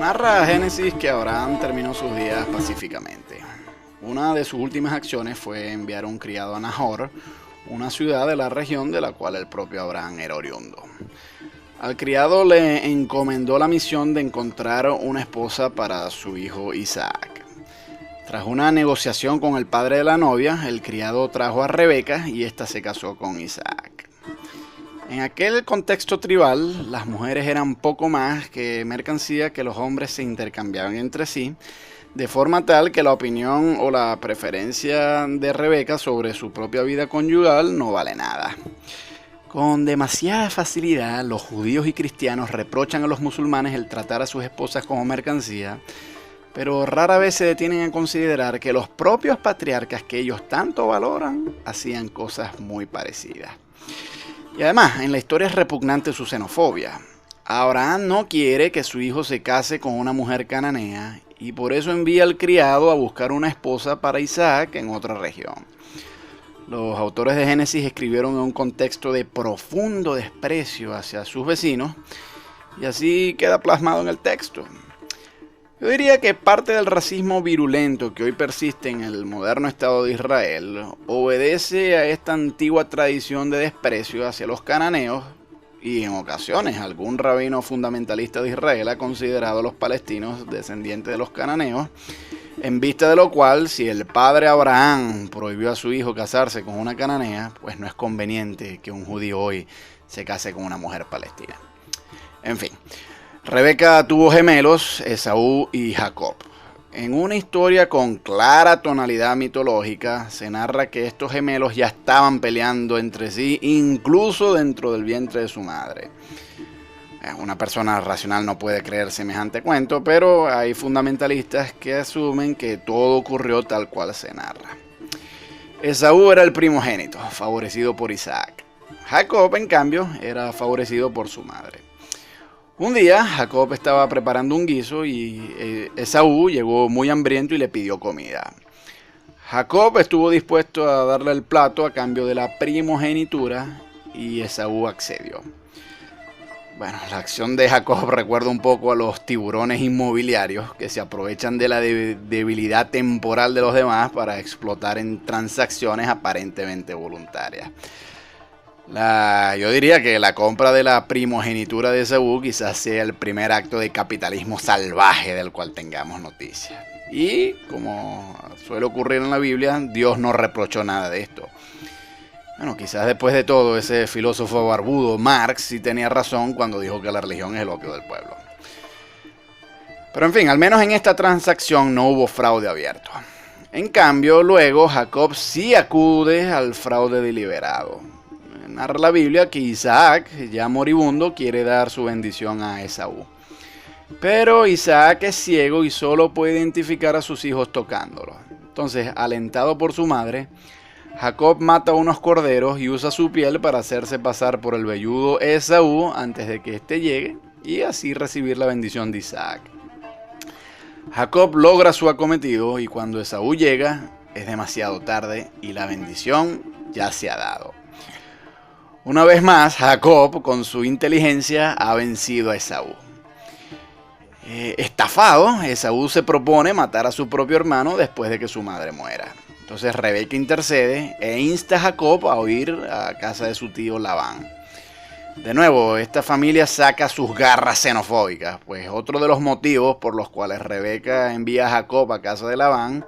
Narra Génesis que Abraham terminó sus días pacíficamente. Una de sus últimas acciones fue enviar un criado a Nahor, una ciudad de la región de la cual el propio Abraham era oriundo. Al criado le encomendó la misión de encontrar una esposa para su hijo Isaac. Tras una negociación con el padre de la novia, el criado trajo a Rebeca y ésta se casó con Isaac. En aquel contexto tribal, las mujeres eran poco más que mercancía que los hombres se intercambiaban entre sí, de forma tal que la opinión o la preferencia de Rebeca sobre su propia vida conyugal no vale nada. Con demasiada facilidad, los judíos y cristianos reprochan a los musulmanes el tratar a sus esposas como mercancía, pero rara vez se detienen a considerar que los propios patriarcas que ellos tanto valoran hacían cosas muy parecidas. Y además, en la historia es repugnante su xenofobia. Abraham no quiere que su hijo se case con una mujer cananea y por eso envía al criado a buscar una esposa para Isaac en otra región. Los autores de Génesis escribieron en un contexto de profundo desprecio hacia sus vecinos y así queda plasmado en el texto. Yo diría que parte del racismo virulento que hoy persiste en el moderno Estado de Israel obedece a esta antigua tradición de desprecio hacia los cananeos y en ocasiones algún rabino fundamentalista de Israel ha considerado a los palestinos descendientes de los cananeos, en vista de lo cual si el padre Abraham prohibió a su hijo casarse con una cananea, pues no es conveniente que un judío hoy se case con una mujer palestina. En fin. Rebeca tuvo gemelos, Esaú y Jacob. En una historia con clara tonalidad mitológica, se narra que estos gemelos ya estaban peleando entre sí, incluso dentro del vientre de su madre. Una persona racional no puede creer semejante cuento, pero hay fundamentalistas que asumen que todo ocurrió tal cual se narra. Esaú era el primogénito, favorecido por Isaac. Jacob, en cambio, era favorecido por su madre. Un día, Jacob estaba preparando un guiso y Esaú llegó muy hambriento y le pidió comida. Jacob estuvo dispuesto a darle el plato a cambio de la primogenitura y Esaú accedió. Bueno, la acción de Jacob recuerda un poco a los tiburones inmobiliarios que se aprovechan de la debilidad temporal de los demás para explotar en transacciones aparentemente voluntarias. Yo diría que la compra de la primogenitura de Esaú quizás sea el primer acto de capitalismo salvaje del cual tengamos noticia. Y, como suele ocurrir en la Biblia, Dios no reprochó nada de esto. Bueno, quizás después de todo, ese filósofo barbudo, Marx, sí tenía razón cuando dijo que la religión es el opio del pueblo. Pero en fin, al menos en esta transacción no hubo fraude abierto. En cambio, luego Jacob sí acude al fraude deliberado. Narra la Biblia que Isaac, ya moribundo, quiere dar su bendición a Esaú. Pero Isaac es ciego y solo puede identificar a sus hijos tocándolos. Entonces, alentado por su madre, Jacob mata unos corderos y usa su piel para hacerse pasar por el velludo Esaú antes de que éste llegue y así recibir la bendición de Isaac. Jacob logra su acometido y cuando Esaú llega es demasiado tarde y la bendición ya se ha dado. Una vez más, Jacob, con su inteligencia, ha vencido a Esaú. Estafado, Esaú se propone matar a su propio hermano después de que su madre muera. Entonces Rebeca intercede e insta a Jacob a huir a casa de su tío Labán. De nuevo, esta familia saca sus garras xenofóbicas, pues otro de los motivos por los cuales Rebeca envía a Jacob a casa de Labán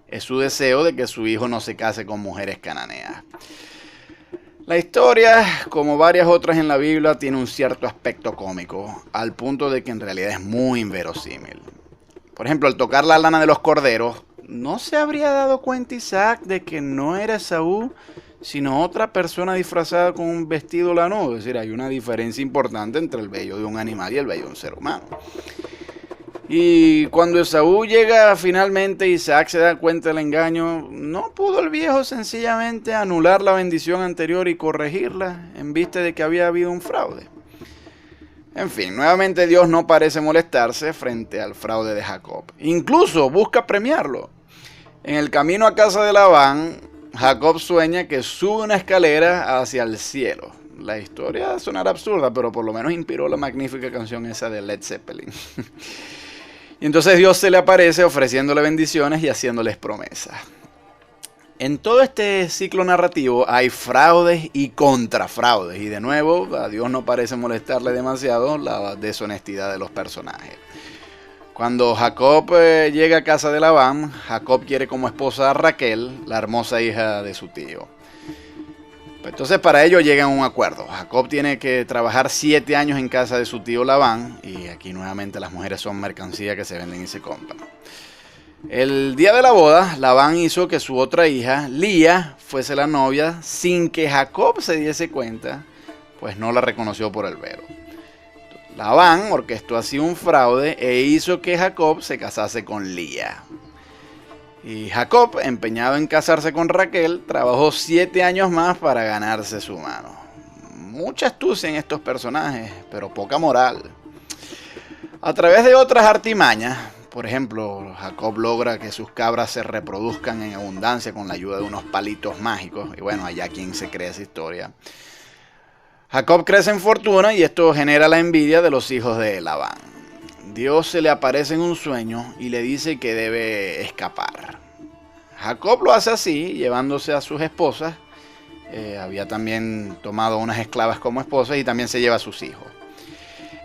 es su deseo de que su hijo no se case con mujeres cananeas. La historia, como varias otras en la Biblia, tiene un cierto aspecto cómico, al punto de que en realidad es muy inverosímil. Por ejemplo, al tocar la lana de los corderos, ¿no se habría dado cuenta Isaac de que no era Esaú, sino otra persona disfrazada con un vestido lanudo? Es decir, hay una diferencia importante entre el vello de un animal y el vello de un ser humano. Y cuando Esaú llega finalmente, Isaac se da cuenta del engaño. ¿No pudo el viejo sencillamente anular la bendición anterior y corregirla en vista de que había habido un fraude? En fin, nuevamente Dios no parece molestarse frente al fraude de Jacob. Incluso busca premiarlo. En el camino a casa de Labán, Jacob sueña que sube una escalera hacia el cielo. La historia sonará absurda, pero por lo menos inspiró la magnífica canción esa de Led Zeppelin. Y entonces Dios se le aparece ofreciéndole bendiciones y haciéndoles promesas. En todo este ciclo narrativo hay fraudes y contrafraudes. Y de nuevo, a Dios no parece molestarle demasiado la deshonestidad de los personajes. Cuando Jacob llega a casa de Labán, Jacob quiere como esposa a Raquel, la hermosa hija de su tío. Entonces para ello llegan a un acuerdo. Jacob tiene que trabajar 7 años en casa de su tío Labán. Y aquí nuevamente las mujeres son mercancía que se venden y se compran. El día de la boda, Labán hizo que su otra hija, Lía, fuese la novia sin que Jacob se diese cuenta, pues no la reconoció por el velo. Labán orquestó así un fraude e hizo que Jacob se casase con Lía. Y Jacob, empeñado en casarse con Raquel, trabajó 7 años más para ganarse su mano. Mucha astucia en estos personajes, pero poca moral. A través de otras artimañas, por ejemplo, Jacob logra que sus cabras se reproduzcan en abundancia con la ayuda de unos palitos mágicos. Y bueno, allá quien se cree esa historia. Jacob crece en fortuna y esto genera la envidia de los hijos de Labán. Dios se le aparece en un sueño y le dice que debe escapar. Jacob lo hace así, llevándose a sus esposas. Había también tomado unas esclavas como esposas y también se lleva a sus hijos.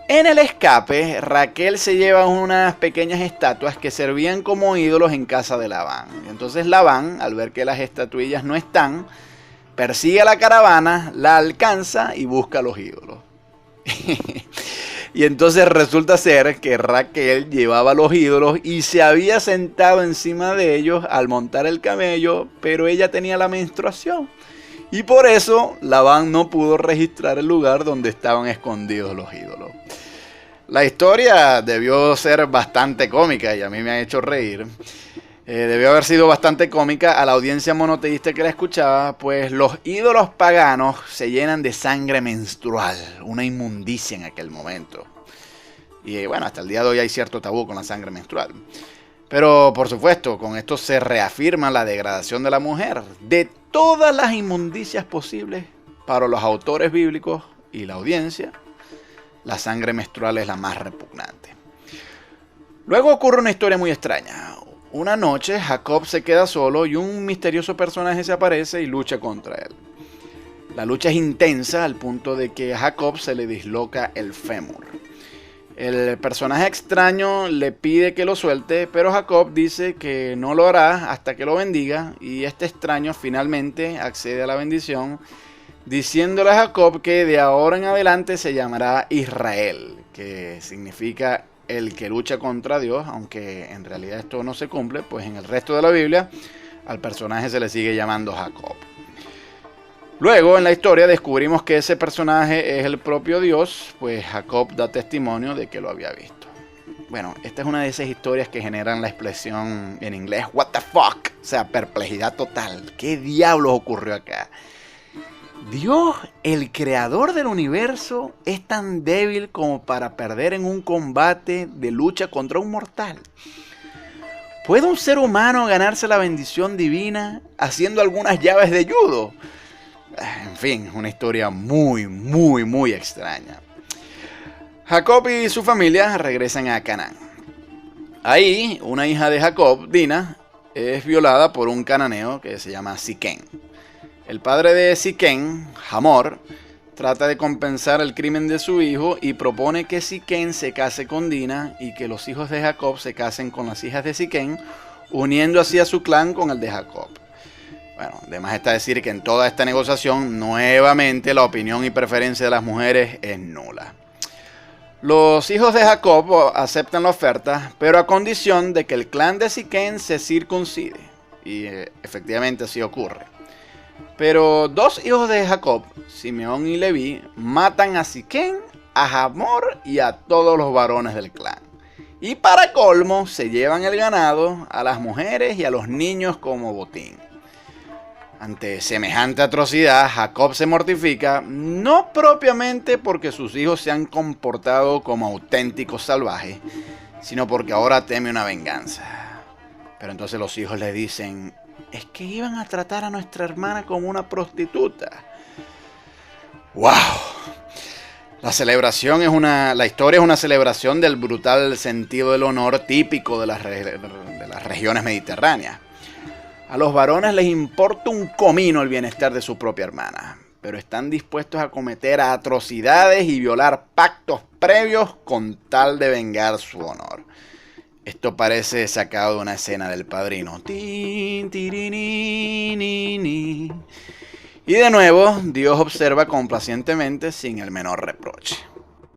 En el escape, Raquel se lleva unas pequeñas estatuas que servían como ídolos en casa de Labán. Entonces Labán, al ver que las estatuillas no están, persigue a la caravana, la alcanza y busca los ídolos. Y entonces resulta ser que Raquel llevaba los ídolos y se había sentado encima de ellos al montar el camello, pero ella tenía la menstruación. Y por eso Labán no pudo registrar el lugar donde estaban escondidos los ídolos. La historia debió ser bastante cómica y a mí me ha hecho reír. Debió haber sido bastante cómica a la audiencia monoteísta que la escuchaba, pues los ídolos paganos se llenan de sangre menstrual, una inmundicia en aquel momento. Y bueno, hasta el día de hoy hay cierto tabú con la sangre menstrual. Pero por supuesto, con esto se reafirma la degradación de la mujer. De todas las inmundicias posibles para los autores bíblicos y la audiencia, la sangre menstrual es la más repugnante. Luego ocurre una historia muy extraña. Una noche Jacob se queda solo y un misterioso personaje se aparece y lucha contra él. La lucha es intensa al punto de que a Jacob se le disloca el fémur. El personaje extraño le pide que lo suelte, pero Jacob dice que no lo hará hasta que lo bendiga, y este extraño finalmente accede a la bendición, diciéndole a Jacob que de ahora en adelante se llamará Israel, que significa el que lucha contra Dios, aunque en realidad esto no se cumple, pues en el resto de la Biblia al personaje se le sigue llamando Jacob. Luego en la historia descubrimos que ese personaje es el propio Dios, pues Jacob da testimonio de que lo había visto. Bueno, esta es una de esas historias que generan la expresión en inglés what the fuck, o sea, perplejidad total. ¿Qué diablos ocurrió acá? Dios, el creador del universo, es tan débil como para perder en un combate de lucha contra un mortal. ¿Puede un ser humano ganarse la bendición divina haciendo algunas llaves de judo? En fin, una historia muy extraña. Jacob y su familia regresan a Canaán. Ahí, una hija de Jacob, Dina, es violada por un cananeo que se llama Siquén. El padre de Siquén, Hamor, trata de compensar el crimen de su hijo y propone que Siquén se case con Dina y que los hijos de Jacob se casen con las hijas de Siquén, uniendo así a su clan con el de Jacob. Bueno, además está decir que en toda esta negociación, nuevamente la opinión y preferencia de las mujeres es nula. Los hijos de Jacob aceptan la oferta, pero a condición de que el clan de Siquén se circuncide. Y efectivamente así ocurre. Pero 2 hijos de Jacob, Simeón y Leví, matan a Siquén, a Hamor y a todos los varones del clan. Y para colmo, se llevan el ganado, a las mujeres y a los niños como botín. Ante semejante atrocidad, Jacob se mortifica, no propiamente porque sus hijos se han comportado como auténticos salvajes, sino porque ahora teme una venganza. Pero entonces los hijos le dicen, es que iban a tratar a nuestra hermana como una prostituta. ¡Wow! La historia es una celebración del brutal sentido del honor típico de las regiones mediterráneas. A los varones les importa un comino el bienestar de su propia hermana, pero están dispuestos a cometer atrocidades y violar pactos previos con tal de vengar su honor. Esto parece sacado de una escena del Padrino. Tin, tirinini. Y de nuevo, Dios observa complacientemente sin el menor reproche.